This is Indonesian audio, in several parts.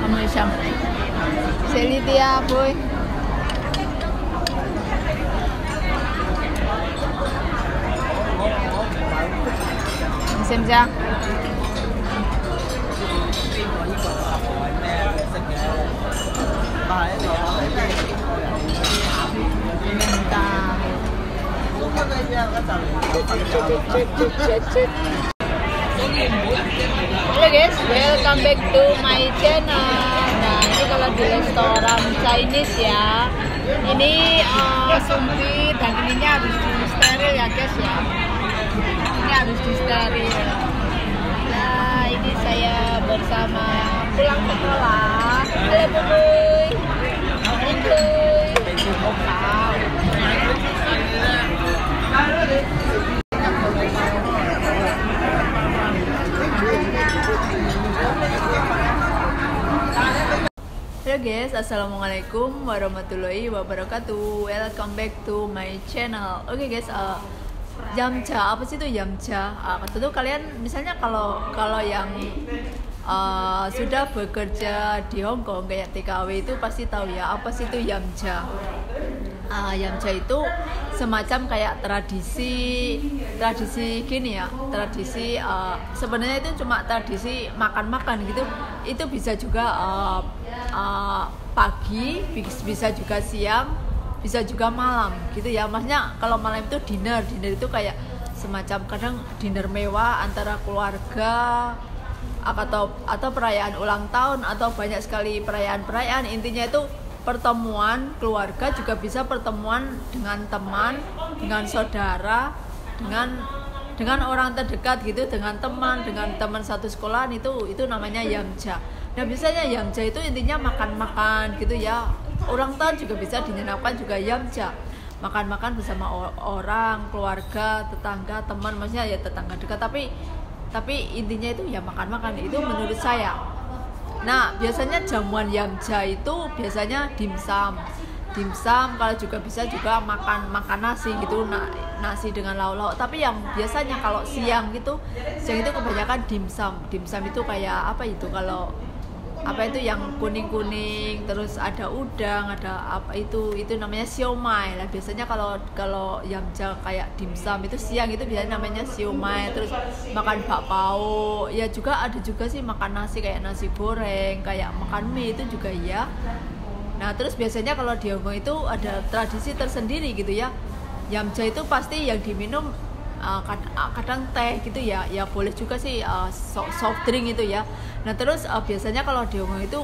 Kamu isang. Seli dia, boy. Xem ra. Halo guys, welcome back to my channel. Nah, ini kalau di restoran Chinese ya, ini sumpit dan ininya harus di steril ya guys ya. Ini harus di steril. Nah, ini saya bersama pulang sekolah. Halo Bubuy. Halo guys, assalamualaikum warahmatullahi wabarakatuh. Welcome back to my channel. Oke guys, Yamcha, apa sih itu Yamcha? Tentu kalian misalnya kalau yang sudah bekerja di Hong Kong kayak TKW itu pasti tahu ya apa sih itu Yamcha. Yamcha itu semacam kayak tradisi gini ya, tradisi sebenarnya itu cuma tradisi makan-makan gitu. Itu bisa juga pagi, bisa juga siang, bisa juga malam gitu ya. Maksudnya kalau malam itu dinner itu kayak semacam kadang dinner mewah antara keluarga atau perayaan ulang tahun atau banyak sekali perayaan. Intinya itu pertemuan keluarga, juga bisa pertemuan dengan teman, dengan saudara, dengan orang terdekat gitu, dengan teman satu sekolahan, itu namanya Yamcha. Nah biasanya Yamcha itu intinya makan-makan gitu ya. Ulang tahun juga bisa dinamakan juga Yamcha, makan-makan bersama orang, keluarga, tetangga, teman, maksudnya ya tetangga dekat, tapi intinya itu ya makan-makan, itu menurut saya. Nah biasanya jamuan Yamcha itu biasanya dimsum, kalau juga bisa juga makan nasi gitu, nasi dengan lauk-lauk. Tapi yang biasanya kalau siang itu kebanyakan dimsum itu kayak apa itu, kalau apa itu yang kuning terus ada udang, ada apa itu namanya siomai lah biasanya. Kalau Yamcha kayak dimsum itu siang itu biasanya namanya siomai. Terus makan bakpao ya, juga ada juga sih makan nasi kayak nasi goreng, kayak makan mie itu juga ya. Nah terus biasanya kalau di Hongkong itu ada tradisi tersendiri gitu ya. Yamcha itu pasti yang diminum kadang teh gitu ya boleh juga sih soft drink itu ya. Nah terus biasanya kalau di Hongkong itu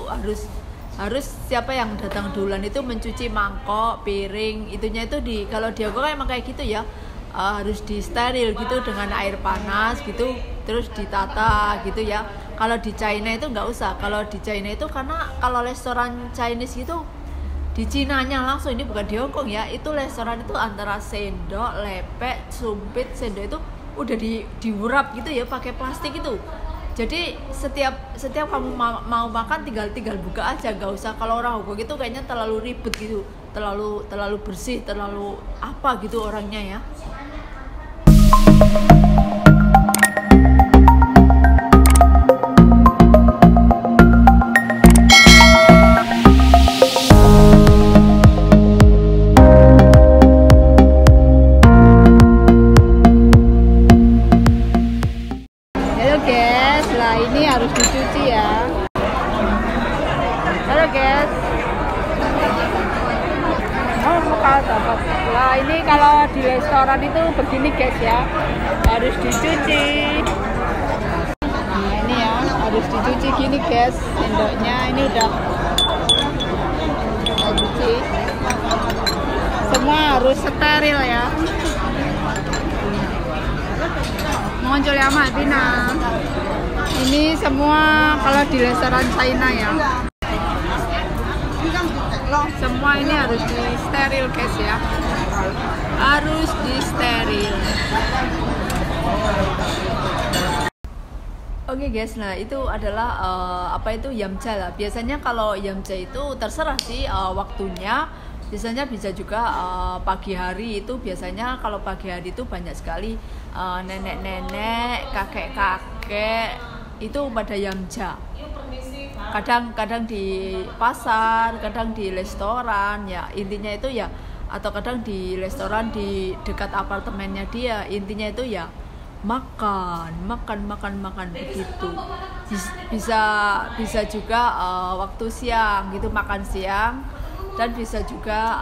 harus siapa yang datang duluan itu mencuci mangkok, piring, itunya itu kalau di Hongkong emang kayak gitu ya, harus di steril gitu dengan air panas gitu, terus ditata gitu ya. Kalau di China itu nggak usah. Kalau di China itu karena kalau restoran Chinese itu di Cinanya langsung, ini bukan di Hongkong ya, itu restoran itu antara sendok, lepek, sumpit, sendok itu udah diurap gitu ya pakai plastik itu. Jadi setiap kamu mau makan tinggal buka aja, nggak usah. Kalau orang Hongkong itu kayaknya terlalu ribet gitu, terlalu bersih, terlalu apa gitu orangnya ya. Ini harus dicuci ya. Halo guys. Nah ini kalau di restoran itu begini guys ya, harus dicuci. Nah ini ya harus dicuci gini guys, sendoknya ini udah cuci. Semua harus steril ya. Muncul ya Mak Tina. Ini semua kalau di restoran China ya, semua ini harus di steril guys ya, harus di steril. Oke guys, nah itu adalah apa itu Yamcha lah. Biasanya kalau Yamcha itu terserah sih waktunya. Biasanya bisa juga pagi hari itu, biasanya kalau pagi hari itu banyak sekali nenek-nenek, kakek-kakek itu pada Yamcha. kadang di pasar, kadang di restoran ya, intinya itu ya, atau kadang di restoran di dekat apartemennya dia, intinya itu ya makan begitu. Bisa juga waktu siang gitu, makan siang, dan bisa juga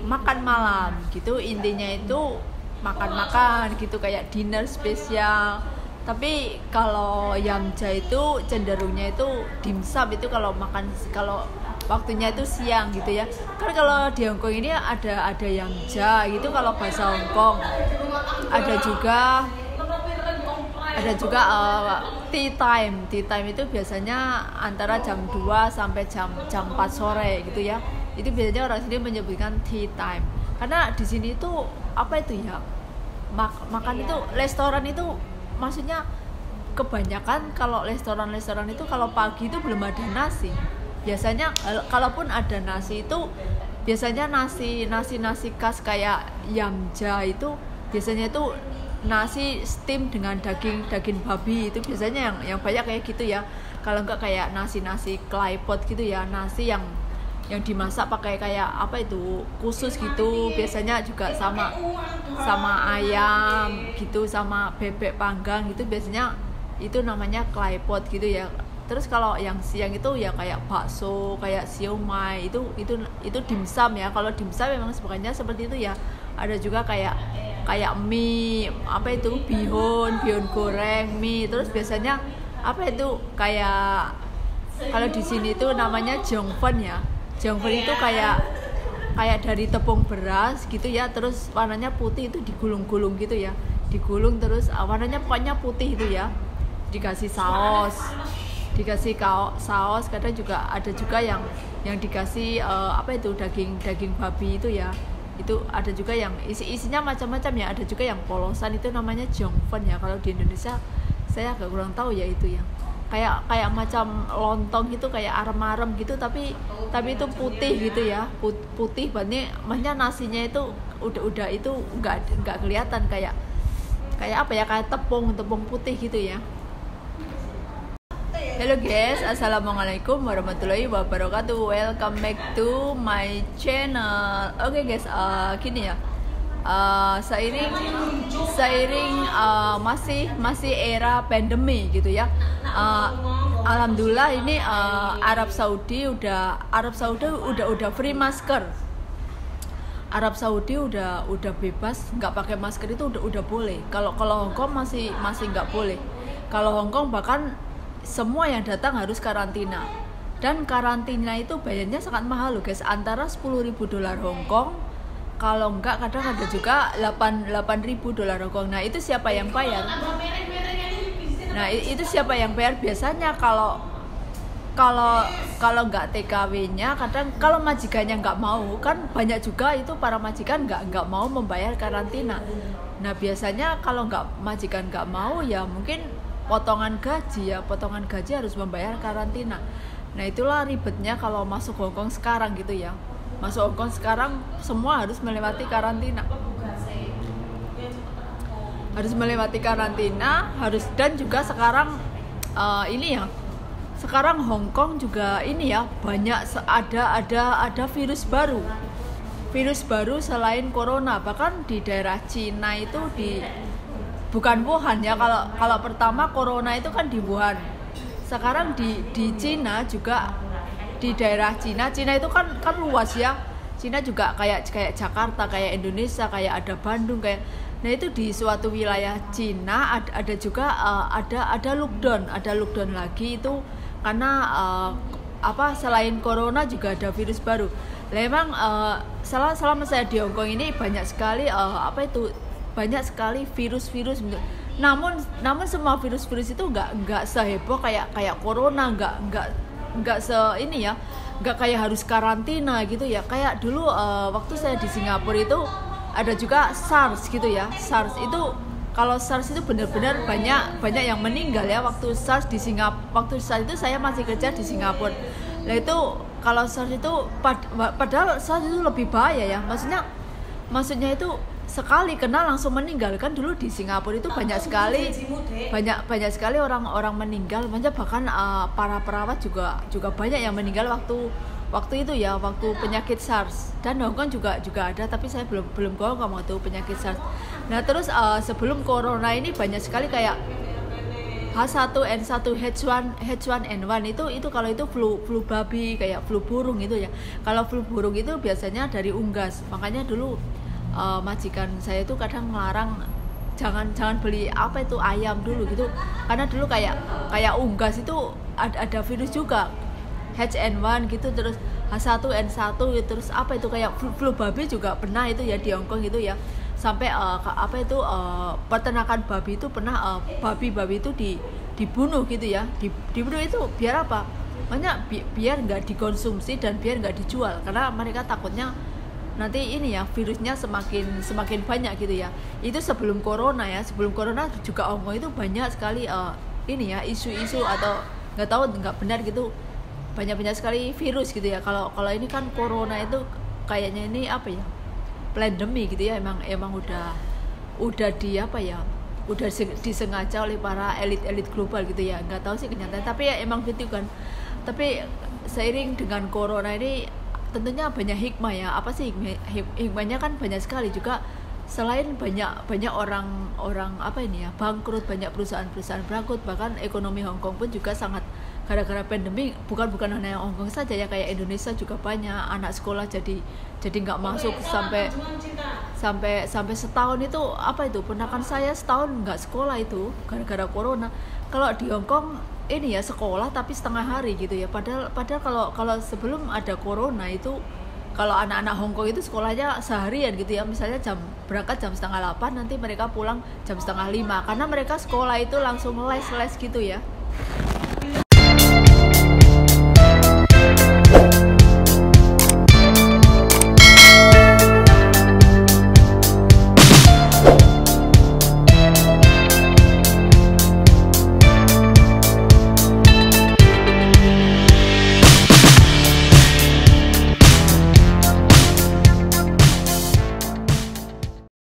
makan malam gitu, intinya itu makan gitu, kayak dinner spesial. Tapi kalau Yamja itu cenderungnya itu dimsum, itu kalau waktunya itu siang gitu ya. Kan kalau di Hongkong ini ada Yamja gitu kalau bahasa Hongkong. Ada juga tea time itu biasanya antara jam 2 sampai jam 4 sore gitu ya. Itu biasanya orang sini menyebutkan tea time. Karena di sini tuh apa itu ya? Makan itu, restoran itu maksudnya kebanyakan kalau restoran itu kalau pagi itu belum ada nasi. Biasanya kalaupun ada nasi itu biasanya nasi khas kayak Yamja itu biasanya itu nasi steam dengan daging babi, itu biasanya yang banyak kayak gitu ya. Kalau enggak kayak nasi claypot gitu ya, nasi yang dimasak pakai kayak apa itu khusus gitu, biasanya juga sama ayam gitu, sama bebek panggang gitu, biasanya itu namanya claypot gitu ya. Terus kalau yang siang itu ya kayak bakso, kayak siomay, itu dimsum ya. Kalau dimsum memang sebenarnya seperti itu ya. Ada juga kayak mie, apa itu bihun goreng, mie. Terus biasanya apa itu kayak kalau di sini itu namanya jongfen ya. Jongfen itu kayak dari tepung beras gitu ya, terus warnanya putih, itu digulung-gulung gitu ya, digulung terus warnanya pokoknya putih itu ya, dikasih saus, kadang juga ada juga yang dikasih apa itu daging babi itu ya. Itu ada juga yang isinya macam-macam ya, ada juga yang polosan, itu namanya jongfen ya. Kalau di Indonesia saya agak kurang tahu ya itu ya. Kayak macam lontong gitu, kayak arem-arem gitu, tapi itu putih gitu ya, putih banget. Maksudnya nasinya itu udah itu nggak kelihatan kayak apa ya, kayak tepung putih gitu ya. Hello guys, assalamualaikum warahmatullahi wabarakatuh. Welcome back to my channel. Oke guys, gini ya. Seiring masih era pandemi gitu ya. Alhamdulillah ini Arab Saudi udah free masker. Arab Saudi udah bebas, nggak pakai masker itu udah boleh. Kalau Hongkong masih nggak boleh. Kalau Hongkong bahkan semua yang datang harus karantina, dan karantina itu bayarnya sangat mahal loh guys, antara $10.000 Hongkong, kalau enggak kadang ada juga $8.000 Hongkong. Nah itu siapa yang bayar? Biasanya kalau nggak TKW-nya, kadang kalau majikannya nggak mau, kan banyak juga itu para majikan nggak mau membayar karantina. Nah biasanya kalau majikan nggak mau ya mungkin potongan gaji harus membayar karantina. Nah itulah ribetnya kalau masuk Hongkong sekarang gitu ya. Masuk Hongkong sekarang semua harus melewati karantina. Dan juga sekarang sekarang Hongkong juga ini ya, banyak ada virus baru selain corona. Bahkan di daerah Cina itu bukan Wuhan ya, kalau pertama corona itu kan di Wuhan. Sekarang di Cina juga, di daerah Cina itu kan luas ya. Cina juga kayak Jakarta, kayak Indonesia, kayak ada Bandung, kayak. Nah itu di suatu wilayah Cina ada juga ada lockdown lagi itu karena selain corona juga ada virus baru. Memang selama saya di Hongkong ini banyak sekali banyak sekali virus. Namun semua virus itu nggak seheboh kayak corona, nggak kayak harus karantina gitu ya. Kayak dulu waktu saya di Singapura itu ada juga SARS gitu ya. SARS itu, kalau SARS itu benar-benar banyak yang meninggal ya waktu SARS di Singapura. Waktu saat itu saya masih kerja di Singapura. Nah itu kalau SARS itu padahal SARS itu lebih bahaya ya. Maksudnya itu sekali kena langsung meninggal. Kan dulu di Singapura itu banyak sekali orang-orang meninggal, bahkan para perawat juga banyak yang meninggal waktu itu ya, waktu penyakit SARS. Dan Hong Kong juga ada, tapi saya belum ngomong tuh penyakit SARS. Nah terus sebelum corona ini banyak sekali kayak H1N1, H1N1 itu kalau itu flu babi, kayak flu burung itu ya. Kalau flu burung itu biasanya dari unggas. Makanya dulu majikan saya itu kadang melarang jangan beli apa itu ayam dulu gitu, karena dulu kayak unggas itu ada virus juga, H1N1 gitu, terus H1N1 gitu, terus apa itu kayak flu babi juga pernah itu ya di Hong Kong gitu ya, sampai peternakan babi itu pernah babi itu dibunuh gitu ya, dibunuh itu biar apa? Makanya biar nggak dikonsumsi dan biar nggak dijual, karena mereka takutnya nanti ini ya virusnya semakin banyak gitu ya. Itu sebelum corona ya, sebelum corona juga Hong Kong itu banyak sekali ini ya isu-isu atau nggak benar gitu, banyak sekali virus gitu ya. Kalau ini kan corona itu kayaknya ini apa ya, pandemi gitu ya, emang udah di apa ya, udah disengaja oleh para elit global gitu ya, nggak tahu sih kenyataan, tapi ya emang gitu kan. Tapi seiring dengan corona ini tentunya banyak hikmah ya. Apa sih hikmahnya? Kan banyak sekali juga, selain banyak orang apa ini ya bangkrut, banyak perusahaan bangkrut, bahkan ekonomi Hong Kong pun juga sangat gara-gara pandemi. Bukan hanya Hong Kong saja ya, kayak Indonesia juga banyak anak sekolah jadi nggak masuk sampai setahun itu. Apa itu, ponakan saya setahun nggak sekolah itu gara-gara corona. Kalau di Hong Kong ini ya sekolah tapi setengah hari gitu ya, padahal kalau sebelum ada corona itu kalau anak-anak Hong Kong itu sekolahnya seharian gitu ya, misalnya berangkat jam 7:30, nanti mereka pulang jam 4:30, karena mereka sekolah itu langsung les gitu ya.